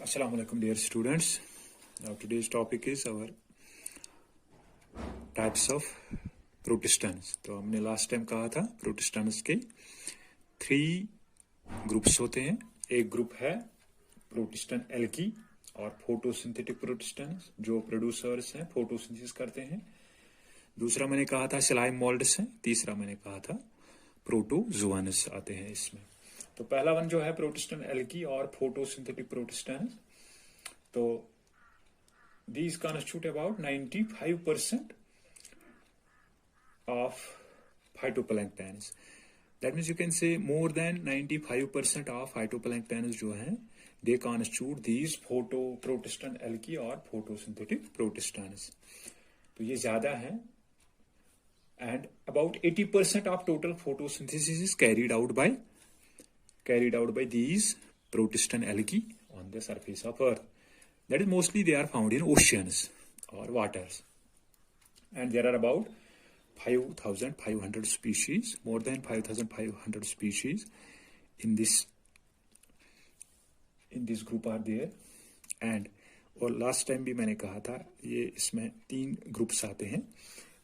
Assalamu alaikum dear students. Now today's topic is our types of protistans. तो हमने last time कहा था Protestants के 3 ग्रुप्स होते हैं. एक ग्रुप है प्रोटेस्टेंट एल्की और फोटोसिंथेटिक प्रोटेस्टेंट्स जो प्रोड्यूसर्स हैं, फोटोसिंथेसिस करते हैं. दूसरा मैंने कहा था सिलाइम मोल्ड्स हैं. तीसरा मैंने कहा था प्रोटोजोआनस आते हैं इसमें. तो पहला वन जो है प्रोटेस्टेंट एल्की और फोटोसिंथेटिक प्रोटेस्टेंट्स. तो these constitute about 95% of phytoplanktons. That means you can say more than 95% of phytoplanktons जो हैं they constitute these photoprotestant algae और photosynthetic protistans. तो ये ज्यादा है. And about 80% of total photosynthesis is carried out by these protestant algae on the surface of earth. That is mostly they are found in oceans or waters. And there are about 5,500 species, more than 5,500 species in this group are there. And और last time भी मैंने कहा था ये इसमें 3 groups आते हैं.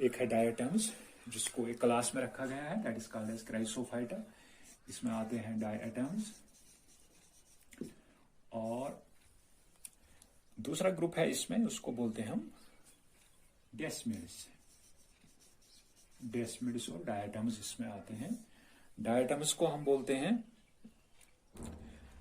एक है डायटम्स जिसको एक क्लास में रखा गया है, that is called as chrysophyta. इसमें आते हैं डायटम्स. और दूसरा ग्रुप है इसमें, उसको बोलते हैं हम डेस्मिड्स. डेस्मिड्स और डायटम्स इसमें आते हैं. डायटम्स को हम बोलते हैं,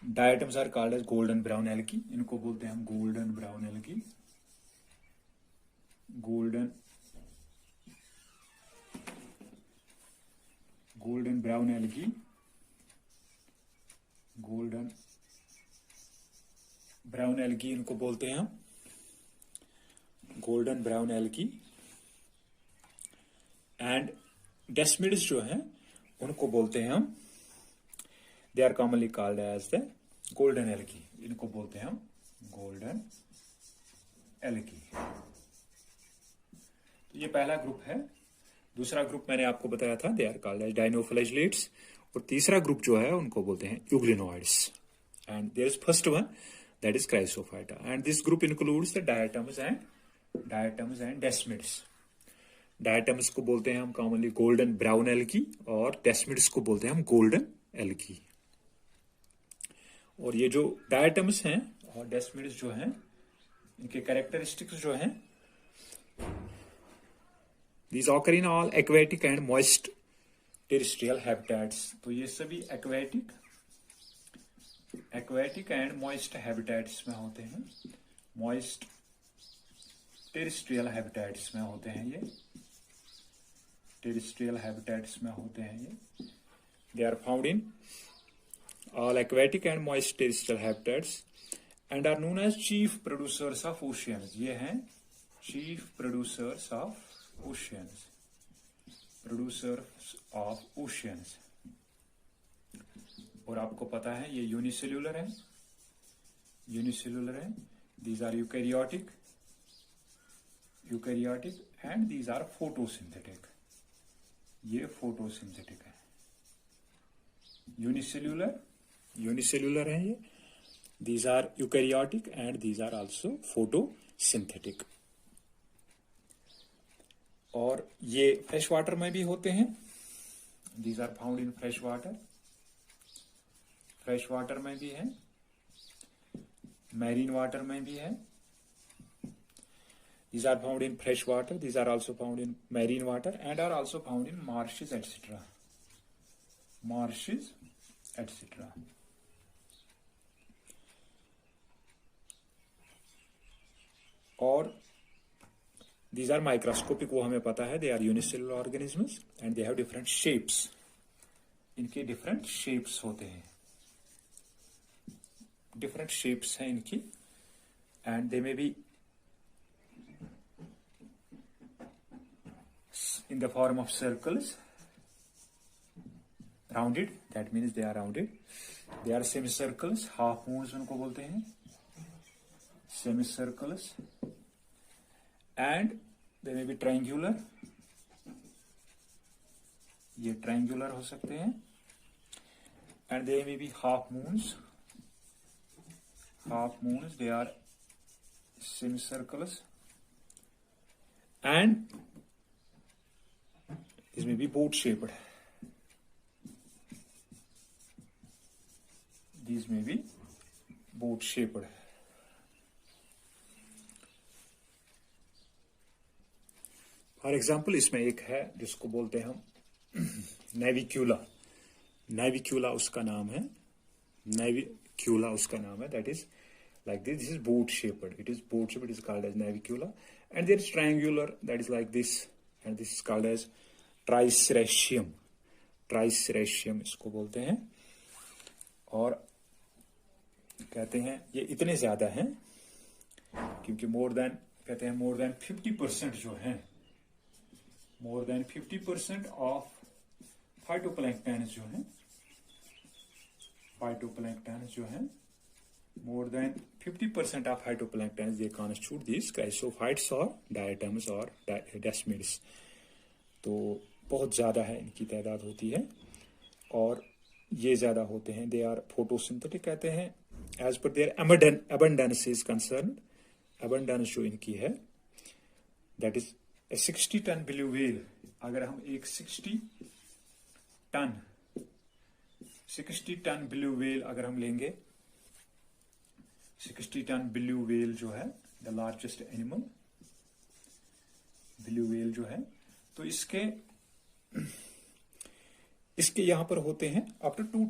diatoms are called as golden brown algae. इनको बोलते हैं हम golden brown algae. Golden brown algae. Golden brown algae इनको बोलते हैं हम golden brown algae. And desmids जो हैं उनको बोलते हैं हम, they are commonly called as the golden algae. इनको बोलते हैं हम गोल्डन एल्गी. तो ये पहला ग्रुप है. दूसरा ग्रुप मैंने आपको बताया था, they are called as dinoflagellates. और तीसरा ग्रुप जो है उनको बोलते हैं euglenoids. And there is first one, that is Chrysophyta, and this group includes the diatoms and desmids. Diatoms को बोलते हैं हम commonly golden brown algae और desmids को बोलते हैं हम golden algae. और ये जो diatoms हैं और desmids जो हैं इनके characteristics जो हैं, these occur in all aquatic and moist terrestrial habitats. तो ये सभी एक्वेटिक एंड मॉइस्ट हैबिटेट्स में होते हैं. मॉइस्ट टेरेस्ट्रियल हैबिटेट्स में होते हैं ये. टेरेस्ट्रियल हैबिटेट्स में होते हैं ये. They are found in all aquatic and moist terrestrial habitats and are known as chief producers of oceans. ये हैं chief producers of oceans. Producers of oceans. और आपको पता है ये यूनिसेल्यूलर है. These are eukaryotic and these are photosynthetic. ये photosynthetic है. यूनिसेल्यूलर है ये. These are eukaryotic and these are also photosynthetic. और ये फ्रेश वाटर में भी होते हैं. These are found in fresh water में भी है, मैरीन वाटर में भी है. These are found in fresh water. These are also found in marine water and are also found in marshes, etc. और these are microscopic, वो हमें पता है. They are unicellular organisms and they have different shapes. इनके different shapes होते हैं. different shapes हैं इनकी, and they may be in the form of circles, rounded, that means they are rounded. They are semicircles, half moons उनको बोलते हैं semicircles, and they may be triangular. ये triangular हो सकते हैं. And they may be half moons half moons, they are semicircles, and this may be boat shaped. These may be boat shaped. For example इसमें एक है जिसको बोलते हैं हम नेविक्यूला. नेविक्यूला उसका नाम है. नेविक्यूला उसका नाम है. That is like this. This is boat shaped. It is boat shaped. It is called as navicula. And there is triangular. That is like this. And this is called as triceratium. Triceratium इसको बोलते हैं. और कहते हैं ये इतने ज्यादा हैं क्योंकि कहते हैं more than 50% जो है, more than 50% of phytoplanktons जो है, phytoplanktons जो है, more than 50% of phytoplanktons they constitute these chrysophytes or diatoms or desmids. तो बहुत ज्यादा है इनकी तादाद होती है और ये ज्यादा होते हैं. दे आर फोटोसिंथेटिक कहते हैं as per their abundance is concerned. abundance जो इनकी है that is 60 ton blue whale. अगर हम एक 60 टन ब्लू व्हेल अगर हम लेंगे, 60 टन ब्लू व्हेल जो है the largest animal blue whale जो है, तो इसके यहां पर होते हैं अप टू 2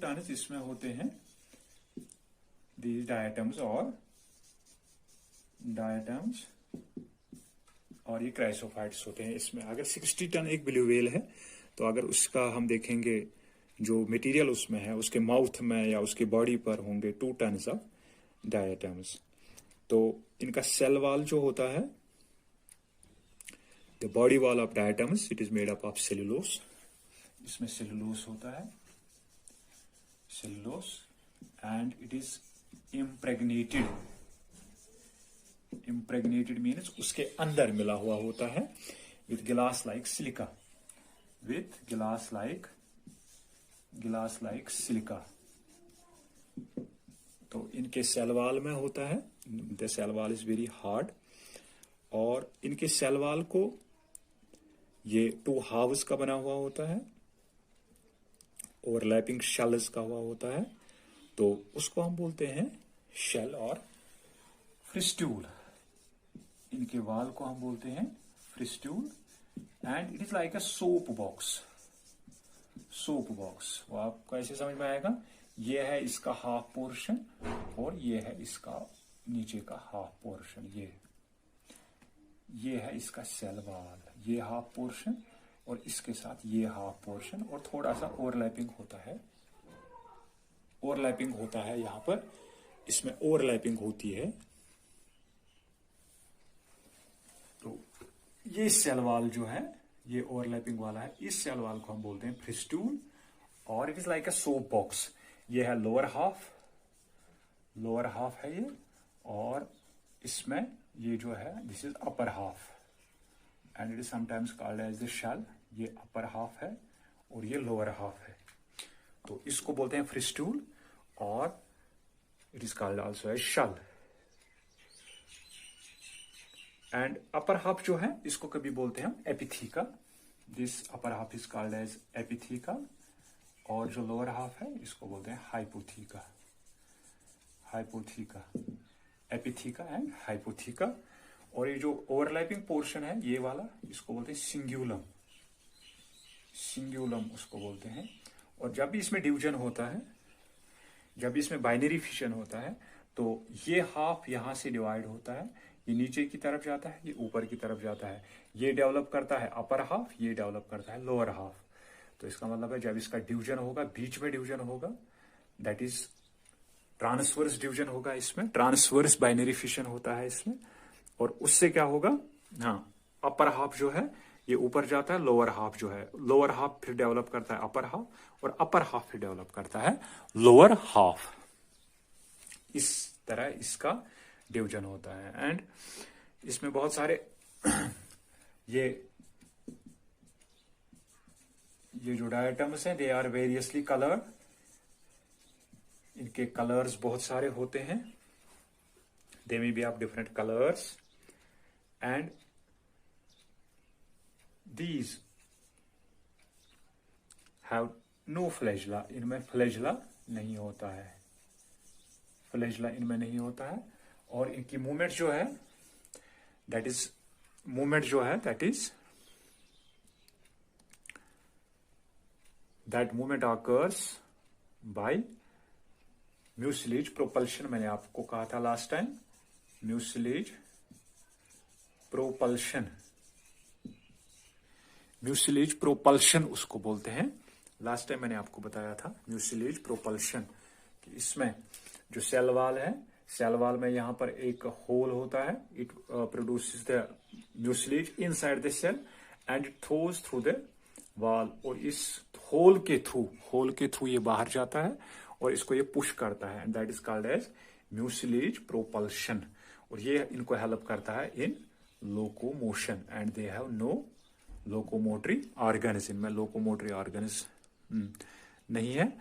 टन इसमें होते हैं these diatoms और ये क्राइसोफाइट्स होते हैं इसमें. अगर 60 टन एक ब्लू व्हेल है तो अगर उसका हम देखेंगे जो मटेरियल उसमें है उसके माउथ में या उसकी बॉडी पर होंगे 2 टन ऑफ डायटम्स. तो इनका सेल वॉल जो होता है, the body wall of diatoms, it is made up of cellulose. इसमें सेलुलोस होता है, cellulose, and it is impregnated means उसके अंदर मिला हुआ होता है with glass like silica, with glass like silica. तो इनके सेल वॉल में होता है, the cell wall is very hard, और इनके सेल वॉल को ये 2 हाउस का बना हुआ होता है, ओवरलैपिंग शेल्स का हुआ होता है. तो उसको हम बोलते हैं शेल और फ्रिस्ट्यूल. इनके वाल को हम बोलते हैं frustule, and it is like a soap box. वो आपको ऐसे समझ में आएगा. ये है इसका हाफ पोर्शन और ये है इसका नीचे का हाफ पोर्शन. ये है इसका सेल वॉल, ये हाफ पोर्शन और इसके साथ ये हाफ पोर्शन, और थोड़ा सा ओवरलैपिंग होता है यहां पर. इसमें ओवरलैपिंग होती है. तो ये सेल वॉल जो है ये ओवरलैपिंग वाला है. इस सेल वॉल को हम बोलते हैं फ्रिस्ट्यूल, और it is like a soap box. ये है लोअर हाफ है ये, और इसमें ये जो है this is upper half, and it is sometimes called as the shell. ये अपर हाफ है और ये लोअर हाफ है. तो इसको बोलते हैं फ्रिस्ट्यूल, और it is called also as shell. And upper half जो है इसको कभी बोलते हैं हम epitheca. This upper half is called as epitheca, और जो लोअर हाफ है इसको बोलते हैं हाइपोथीका. एपिथीका एंड हाइपोथीका. और ये जो ओवरलैपिंग पोर्शन है ये वाला, इसको बोलते हैं सिंग्यूलम उसको बोलते हैं. और जब भी इसमें डिवीजन होता है, जब इसमें बाइनरी फिशन होता है, तो ये हाफ यहां से डिवाइड होता है, ये नीचे की तरफ जाता है, ये ऊपर की तरफ जाता है. ये डेवलप करता है अपर हाफ, ये डेवलप करता है लोअर हाफ. तो इसका मतलब है जब इसका डिवीजन होगा, बीच में डिवीजन होगा, दैट इज ट्रांसवर्स डिवीजन होगा. इसमें ट्रांसवर्स बाइनरी फिशन होता है इसमें. और उससे क्या होगा, हाँ, अपर हाफ जो है ये ऊपर जाता है, लोअर हाफ जो है, लोअर हाफ फिर डेवलप करता है अपर हाफ, और अपर हाफ फिर डेवलप करता है लोअर हाफ. इस तरह इसका डिवीजन होता है. एंड इसमें बहुत सारे ये जो डायटम्स हैं, दे आर वेरियसली कलर्ड इनके कलर्स बहुत सारे होते हैं, they may be of different colours, and these have no flagella, इनमें फ्लैजिला नहीं होता है, फ्लैजिला इनमें नहीं होता है। और इनकी मूवमेंट जो है that is that movement occurs by mucilage propulsion. मैंने आपको कहा था last time, mucilage propulsion, mucilage propulsion उसको बोलते हैं। लास्ट टाइम मैंने आपको बताया था म्यूसिलेज प्रोपल्शन कि इसमें जो सेल वाल है, सेल वाल में यहां पर एक होल होता है, it produces the mucilage inside the cell and it throws through the wall, और इस होल के थ्रू ये बाहर जाता है और इसको ये पुश करता है, and that is called as mucilage propulsion. और ये इनको हेल्प करता है in locomotion, and they have no locomotory organs, इनमें लोकोमोटरी ऑर्गन्स नहीं है।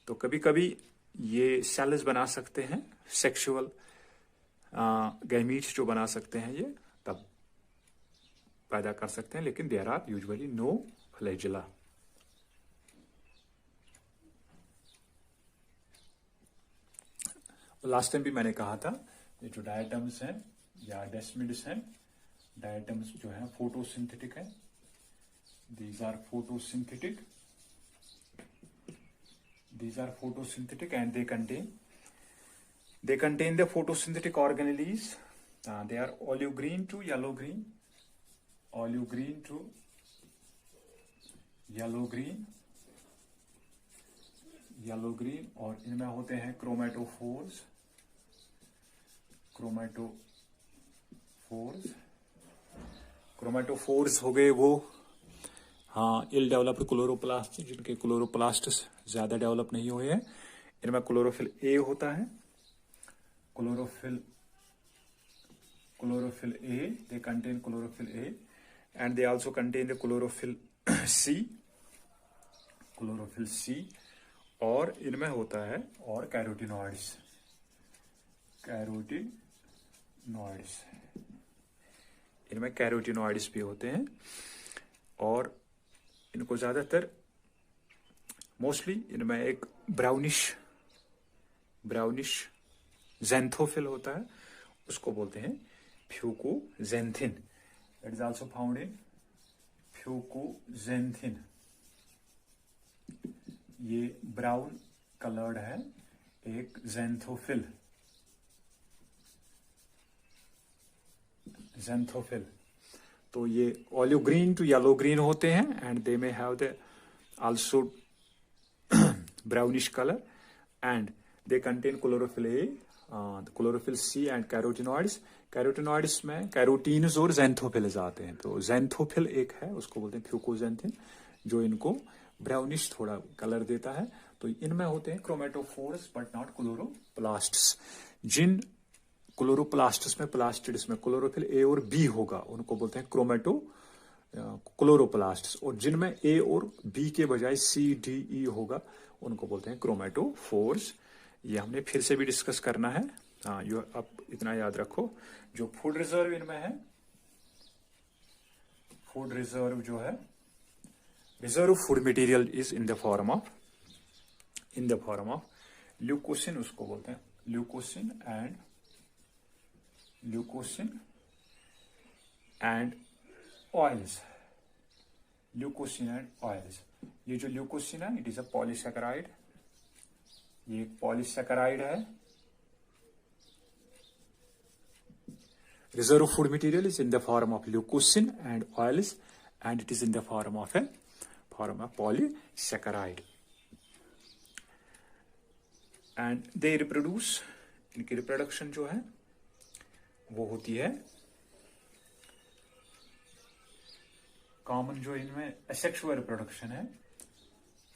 तो कभी कभी ये सेल्स बना सकते हैं, सेक्सुअल गैमीट्स जो बना सकते हैं ये तब पैदा कर सकते हैं, लेकिन there are usually no flagella. Last time भी मैंने कहा था ये जो डायटम्स हैं या डेस्मिड्स हैं, डायटम्स जो है फोटोसिंथेटिक है, these are photosynthetic and they contain the photosynthetic organelles. They are olive green to yellow green, और इनमें होते हैं क्रोमेटोफोर्स, क्रोमेटोफोर्स हो गए वो, हाँ, इल डेवलप्ड क्लोरोप्लास्ट, जिनके क्लोरोप्लास्ट ज्यादा डेवलप नहीं हुए हैं। इनमें क्लोरोफिल ए होता है, chlorophyll a, they contain chlorophyll a, and they also contain the chlorophyll c, और इनमें होता है और कैरोटिनॉइड्स, इनमें कैरोटिनॉइड्स भी होते हैं। और इनको ज्यादातर मोस्टली इनमें एक ब्राउनिश ज़ैंथोफिल होता है, उसको बोलते हैं fucoxanthin. It is also found in fucoxanthin. ये ब्राउन कलर्ड है, एक ज़ैंथोफिल, तो ये olive green to yellow green होते हैं, and they may have the also brownish colour, and they contain chlorophyll a, chlorophyll c and carotenoids. Carotenoids में carotenes और xanthophylls आते हैं, तो ज़ैंथोफिल एक है, उसको बोलते हैं फ्यूकोजेंथिन, जो इनको ब्राउनिश थोड़ा कलर देता है। तो इनमें होते हैं क्रोमेटोफोर्स बट नॉट क्लोरोप्लास्ट्स। जिन क्लोरोप्लास्ट्स में, प्लास्टिड्स में क्लोरोफिल ए और बी होगा उनको बोलते हैं क्लोरोप्लास्ट्स, और जिनमें ए और बी के बजाय सी डी ई होगा उनको बोलते हैं क्रोमेटोफोर्स। ये हमने फिर से भी डिस्कस करना है। हाँ, यो अब इतना याद रखो, जो फूड रिजर्व इनमें है, फूड रिजर्व जो है, reserve food material is in the form of leucosin, उसको बोलते हैं ल्यूकोसिन एंड ऑयल्स, ये जो ल्यूकोसिन है इट इज अ पॉलीसैकेराइड, ये एक पॉलीसैकेराइड है। Reserve food material is in the form of leucosin and oils, and it is in the form of polysaccharide, and they reproduce, इनकी रिप्रोडक्शन जो है वो होती है कॉमन, जो इनमें एसेक्सुअल रिप्रोडक्शन है,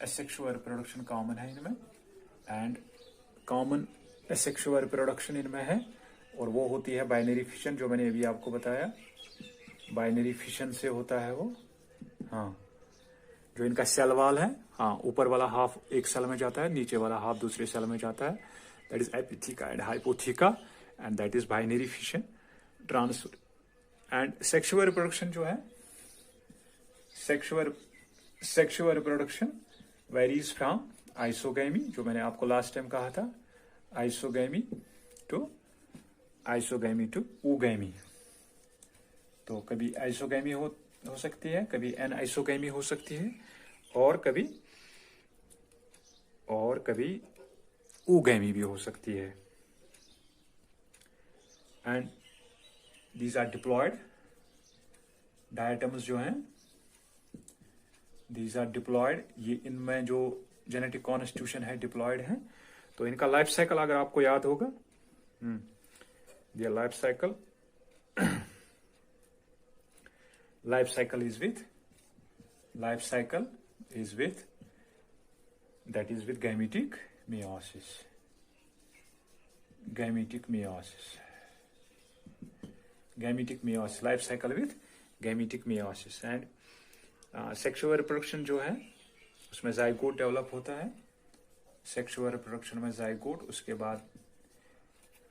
एसेक्सुअल रिप्रोडक्शन कॉमन है इनमें, एंड कॉमन एसेक्सुअल रिप्रोडक्शन इनमें है, और वो होती है बाइनरी फिशन, जो मैंने अभी आपको बताया, बाइनरी फिशन से होता है वो। हाँ, जो इनका सेल वाल है, हाँ, ऊपर वाला हाफ एक सेल में जाता है, नीचे वाला हाफ दूसरे सेल में जाता है, that is epitheca and hypotheca, and that is binary fission transfer. And sexual reproduction जो है, sexual reproduction varies from isogamy, जो मैंने आपको लास्ट टाइम कहा था, आइसोगैमी टू ऊगैमी। तो कभी आइसोगैमी हो सकती है, कभी एन आइसोगैमी हो सकती है, और कभी ऊगैमी भी हो सकती है। And these are diploid diatoms जो हैं, दीज आर डिप्लॉयड, ये इनमें जो जेनेटिक कॉन्स्टिट्यूशन है डिप्लॉयड है। तो इनका लाइफ साइकिल अगर आपको याद होगा, life cycle is with that is with gametic meiosis. Life cycle with gametic meiosis. And sexual reproduction जो है उसमें जाइगोट डेवलप होता है। सेक्सुअल रिप्रोडक्शन में जाइगोट, उसके बाद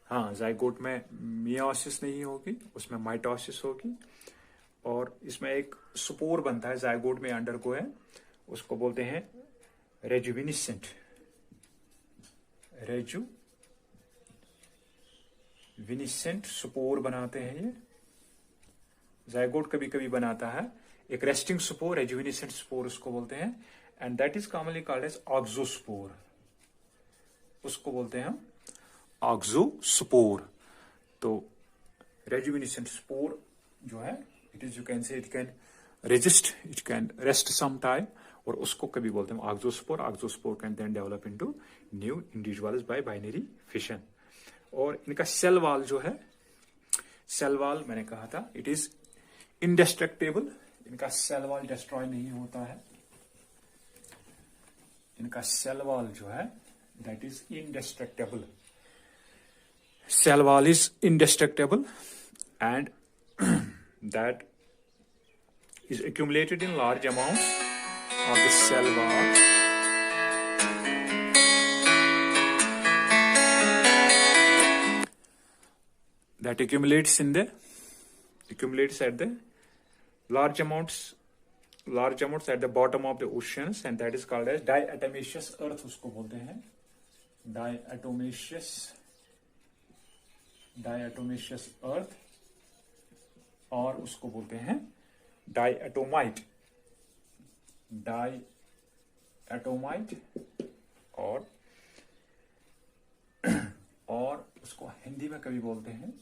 हाँ, जाइगोट में मियोसिस नहीं होगी, उसमें माइटोसिस होगी, और इसमें एक स्पोर बनता है जाइगोट में अंडरगो है, उसको बोलते हैं रेजुविनिसेंट स्पोर बनाते हैं ये। जाइगोट कभी कभी बनाता है एक रेस्टिंग स्पोर, रेजुविनिसेंट स्पोर उसको बोलते हैं, and that is commonly called as auxospore, उसको बोलते हैं हम ऑक्सोस्पोर। तो रेजुविनिसेंट स्पोर जो है, it can rest some time, और उसको कभी बोलते हैं auxospore. Auxospore can then develop into new individuals by binary fission. और इनका सेल वाल जो है, सेल वाल मैंने कहा था इट इज इंडेस्ट्रक्टेबल, इनका सेल वाल डिस्ट्रॉय नहीं होता है, इनका सेल वाल जो है that is indestructible, cell wall is indestructible, and that is accumulated in large amounts of the cell wall that accumulates at the large amounts at the bottom of the oceans, and that is called as diatomaceous earth, उसको बोलते हैं diatomaceous earth, और उसको बोलते हैं डायएटोमाइट, और उसको हिंदी में कभी बोलते हैं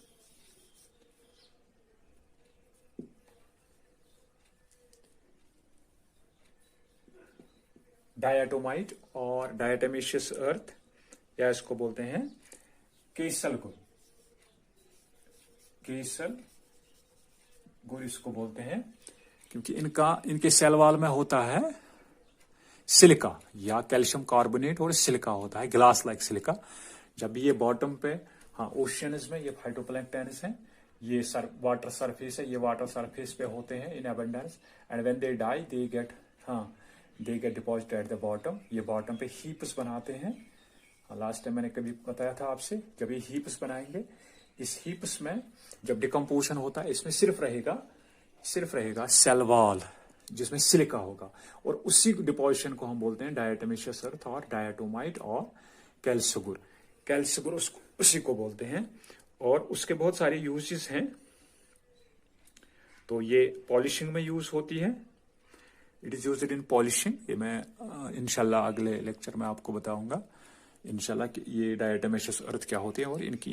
डायएटोमाइट और डायटोमेशियस अर्थ, या इसको बोलते हैं केसल गुड़ इसको बोलते हैं, क्योंकि इनके सेल वाल में होता है सिलिका या कैल्शियम कार्बोनेट, और सिलिका होता है ग्लास लाइक सिलिका। जब ये बॉटम पे, हाँ, ओशियंस में ये फाइटोप्लैंक्टन्स हैं, ये वाटर सरफेस है, ये वाटर सरफेस पे होते हैं in abundance, and when they die they get deposited at the bottom. ये बॉटम पे हीप्स बनाते हैं। लास्ट टाइम मैंने कभी बताया था आपसे, जब ये हीप्स बनाएंगे, इस हीप्स में जब डिकम्पोजिशन होता है, इसमें सिर्फ रहेगा सेल वॉल जिसमें सिलिका होगा, और उसी डिपोजिशन को हम बोलते हैं डायटोमेशियस अर्थ और डायटोमाइट और कैल्सुगर उसी को बोलते हैं। और उसके बहुत सारे यूजेस हैं। तो ये पॉलिशिंग में यूज होती है, it is used in polishing. ये मैं इंशाल्लाह अगले लेक्चर में आपको बताऊंगा इंशाल्लाह कि ये डायटोमेशियस अर्थ क्या होती है और इनकी